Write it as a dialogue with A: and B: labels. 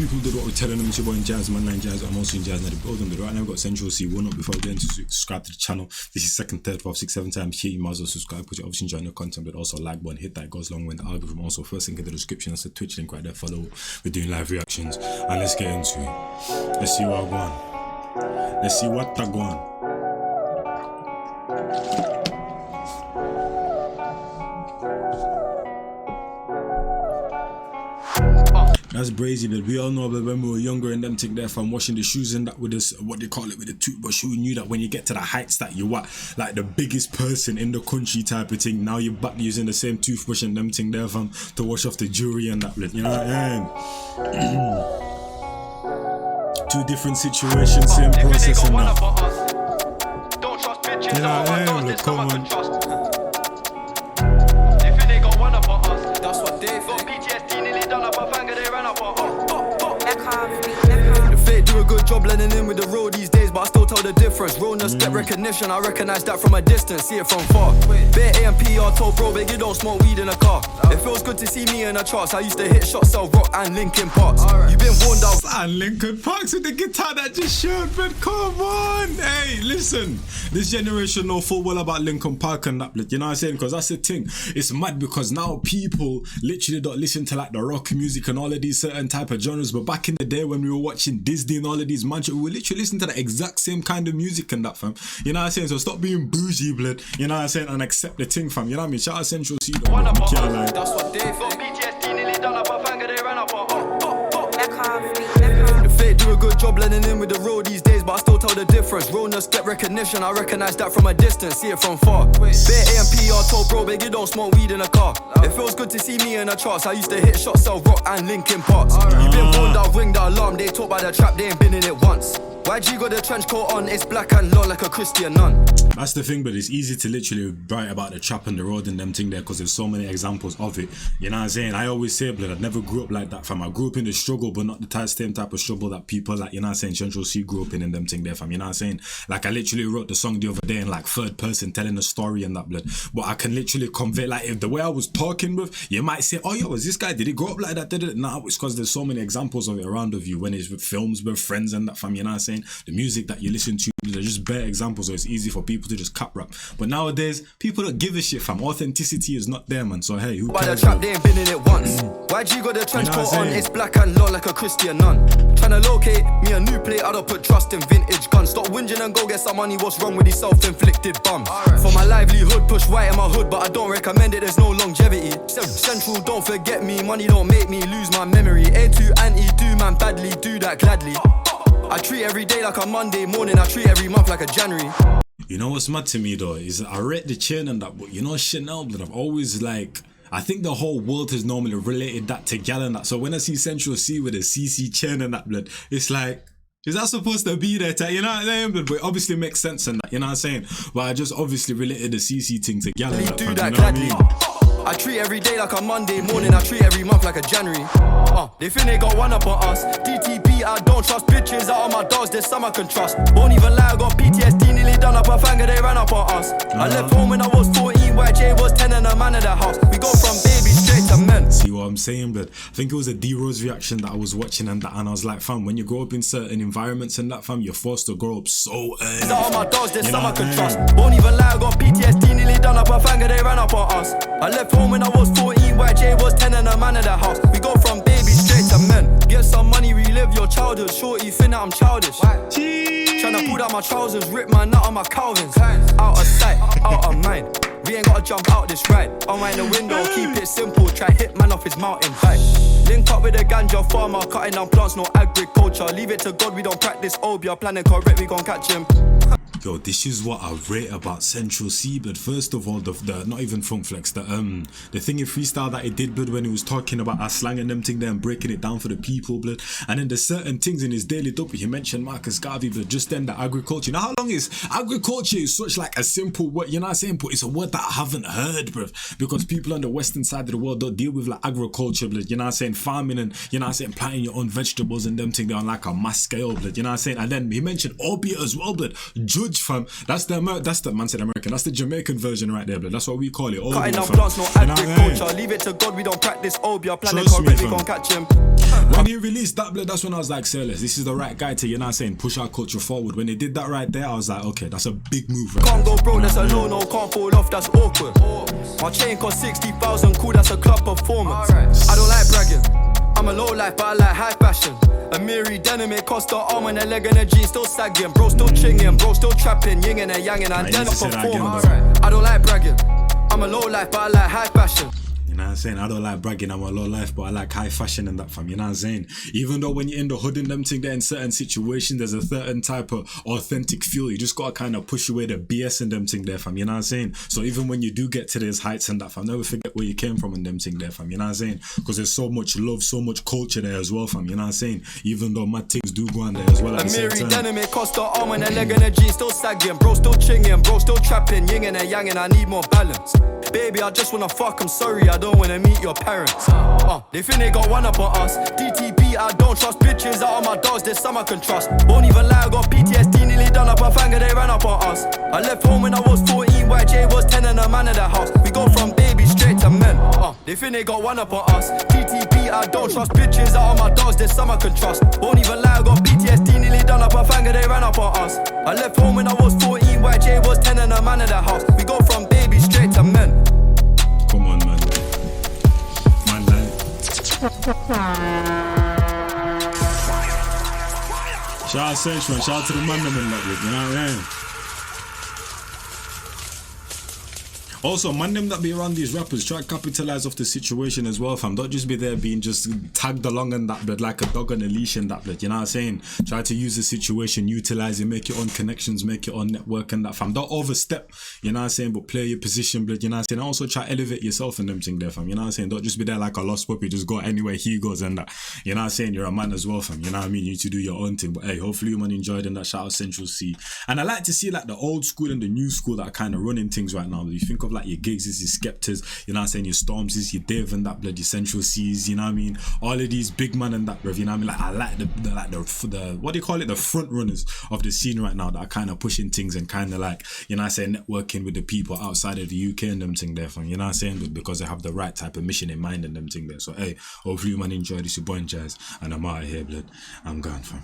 A: people did what we're telling them. It's your boy Njies, man, Njies. I'm also Njies. Now the building, but right now we've got Central C. One up before we get into subscribe to the channel. This is second, third, fourth, sixth, seventh time here. You might as well subscribe because you're obviously enjoying the content, but also like button, hit that, goes long with the algorithm. Also, first link in the description, that's the Twitch link right there. Follow. We're doing live reactions, and let's get into it. Let's see what I want. Let's see what I want. That's brazy, but we all know that when we were younger and them thing there from washing the shoes and that with this, what they call it, with the toothbrush, who knew that when you get to the heights that you are like the biggest person in the country type of thing, now you're back using the same toothbrush and them thing there from to wash off the jewelry and that, you know what I mean? Two different situations, same process and that.
B: Don't trust bitches,
A: you know what I mean? Come on.
B: They think they got one up on us. That's what they think. PTSD nearly done up a finger, they ran up on us.
C: The fake do a good job blending in with the road these days, but I still tell the difference. Realness, get recognition, I recognize that from a distance, see it from far. Bare AMPR told bro, big, you don't smoke weed in a car. It feels good to see me in the charts. I used to hit shots, sell rock and Linkin Parks. You been warned out.
A: And Linkin Parks with the guitar that just showed, but come on. Hey, listen, this generation know full well about Linkin Park and that, you know what I'm saying? Because that's the thing. It's mad because now people literally don't listen to like the rock music and all of these certain type of genres, but back in the day when we were watching Disney and all of these mantra, we were literally listening to the exact same kind of music and that, fam. You know what I'm saying? So stop being bougie, blood. You know what I'm saying? And accept the thing, fam. You know what I mean? Shout out Central C.
B: One up on us. That's what they think. PTSD nearly done up a finger, they ran up on us.
C: The fake do a good job blending in with the road these days, but I still tell the difference. Realness, get recognition, I recognize that from a distance, see it from far. Bare AMPR told bro, big, you don't smoke weed in a car. It feels good to see me in the charts. I used to hit shots, sell rock and Linkin Parks. You been warned, I'll ring the alarm. They talk about the trap, they ain't been in it once. YG got the trench coat on, it's black and low like a Christian nun.
A: That's the thing, but it's easy to literally write about the trap and the road and them thing there because there's so many examples of it. You know what I'm saying? I always say, blood, I never grew up like that, fam. I grew up in the struggle, but not the same type of struggle that people like, you know what I'm saying, Central C grew up in them thing there, fam. You know what I'm saying? Like, I literally wrote the song the other day in like third person telling a story and that, blood. But I can literally convey, like, if the way I was talking with, you might say, oh, yo, is this guy, did he grow up like that? Did it? Nah, it's because there's so many examples of it around of you when it's with films, with friends and that, fam. You know what I'm saying? The music that you listen to, they're just bare examples, so it's easy for people to just cap rap. But nowadays, people don't give a shit, fam. Authenticity is not there, man. So hey, who cares?
C: By the trap, they ain't been in it once. YG got the trench coat on, it's black and low like a Christian nun. Tryna locate me a new plate, I don't put trust in vintage guns. Stop whinging and go get some money, what's wrong with these self-inflicted bums? For my livelihood, push white in my hood, but I don't recommend it, there's no longevity. Central, don't forget me, money don't make me lose my memory. A2 anti, do man badly, do that gladly. I treat every day like a Monday morning, I treat every month like a January.
A: You know what's mad to me though, is I read the chain and that, but you know Chanel, but I've always like, I think the whole world has normally related that to gal and that. So when I see Central C with a CC chain and that, blood, it's like, is that supposed to be there? You know what I'm saying? But it obviously makes sense and that, you know what I'm saying? But I just obviously related the CC thing to gal and that,
C: do that
A: you know what I mean?
C: I treat every day like a Monday morning, I treat every month like a January. They think they got one up on us. DTP, I don't trust bitches, out of my dogs, there's some I can trust. Won't even lie, I got PTSD, nearly done up a finger, they ran up on us. I left home when I was 14, YJ was 10 and a man in the house. We go from baby straight to men.
A: See what I'm saying, but I think it was a D-Rose reaction that I was watching and that, and I was like, fam, when you grow up in certain environments and that, fam, you're forced to grow up so early.
C: Out of my dogs, there's some I can trust. Won't even lie, I got PTSD, nearly done up a finger, they ran up on us. I left home when I was 14, YJ was 10 and a man in the house. We go from baby straight to men. Get some money, relive your childhood. Shorty, think that I'm childish. Tryna pull down my trousers, rip my nut on my Calvins. Out of sight, out of mind. We ain't gotta jump out this ride. Unwind the window, keep it simple. Try hit man off his mountain bike. Link up with a ganja farmer, cutting down plants, no agriculture. Leave it to God, we don't practice obia. Planning correct, we gon' catch him.
A: Yo, this is what I rate about Central C, but first of all, the not even Funk Flex, the thing in freestyle that he did, blood, when he was talking about our slang and them thing there and breaking it down for the people, blood. And then there's certain things in his daily dope, he mentioned Marcus Garvey, but just then the agriculture. You know how long is agriculture is such like a simple word, you know what I'm saying? But it's a word that I haven't heard, bruv, because people on the western side of the world don't deal with like agriculture, blood, you know what I'm saying? Farming and, you know what I'm saying, planting your own vegetables and them thing there on like a mass scale, blood, you know what I'm saying? And then he mentioned opiate as well, blood. Judge, fam, that's the man said American, that's the Jamaican version right there, blood. That's what we call it.
C: Cutting down plants, no agriculture. Leave it to God, we don't practice obia. Planning correct, we gon' catch him.
A: When he released that, blood, that's when I was like, Sailors, this is the right guy to, you know what I'm saying, push our culture forward. When he did that right there, I was like, okay, that's a big move. Right
C: Can't
A: there.
C: go broke, that's a no, can't fall off, that's awkward. My chain cost 60,000, cool, that's a club performance. I don't like bragging, I'm a low life, but I like high fashion. A Miri denim, it cost the arm and a leg and a jeans still sagging. Bro still chinging, bro still trapping, yin and a yang and I'm denim performance. I don't like bragging, I'm a low life, but I like high fashion.
A: You know what I'm saying? I don't like bragging, I'm a low life, but I like high fashion and that, fam. You know what I'm saying? Even though when you're in the hood and them thing there in certain situations, there's a certain type of authentic feel. You just gotta kind of push away the BS and them thing there, fam. You know what I'm saying? So even when you do get to these heights and that, fam, never forget where you came from and them thing there, fam. You know what I'm saying? Because there's so much love, so much culture there as well, fam. You know what I'm saying? Even though my things do go on there as well at the same time.
C: Denim, it cost the arm and a leg and a jeans still sagging. Bro still chinging, bro still trapping, yin and a yang and I need more balance. Baby, I just wanna fuck, I'm sorry, I don't wanna meet your parents. They think they got one up on us. DTP, I don't trust bitches out of my dogs, there's some I can trust. Won't even lie, I got PTSD, nearly done up a fanger, they ran up on us. I left home when I was 14, YJ was 10 and a man in the house. We go from babies straight to men. They think they got one up on us. DTP, I don't trust bitches out of my dogs, there's some I can trust. Won't even lie, I got PTSD, nearly done up a fanger, they ran up on us. I left home when I was 14, YJ was 10 and a man in the house. We go from babies straight to men.
A: Come on, man. Man, like. Shout out Central, shout out to the man them in that, you know what I mean? Also, man them that be around these rappers, try to capitalize off the situation as well, fam. Don't just be there being just tagged along in that blood like a dog on a leash and that blood, you know what I'm saying? Try to use the situation, utilize it, make your own connections, make your own network and that, fam. Don't overstep, you know what I'm saying, but play your position, blood, you know what I'm saying? Also try to elevate yourself and them thing there, fam, you know what I'm saying? Don't just be there like a lost puppy, just go anywhere he goes and that, you know what I'm saying? You're a man as well, fam, you know what I mean? You need to do your own thing, but hey, hopefully you man enjoyed and that. Shout out Central C. And I like to see like the old school and the new school that are kind of running things right now. You think of like your Gigs, your Skeptors, you know what I'm saying, your Storms's, your Dave and that blood, your Central C's, you know what I mean, all of these big man and that, bruv, you know what I mean, like I like the what do you call it, the front runners of the scene right now that are kind of pushing things and kind of like, you know what I'm saying, networking with the people outside of the UK and them thing there, fam, you know what I'm saying, because they have the right type of mission in mind and them thing there. So hey, hopefully you man enjoy this, your boy Njies, and I'm out of here, blood, I'm gone, fam.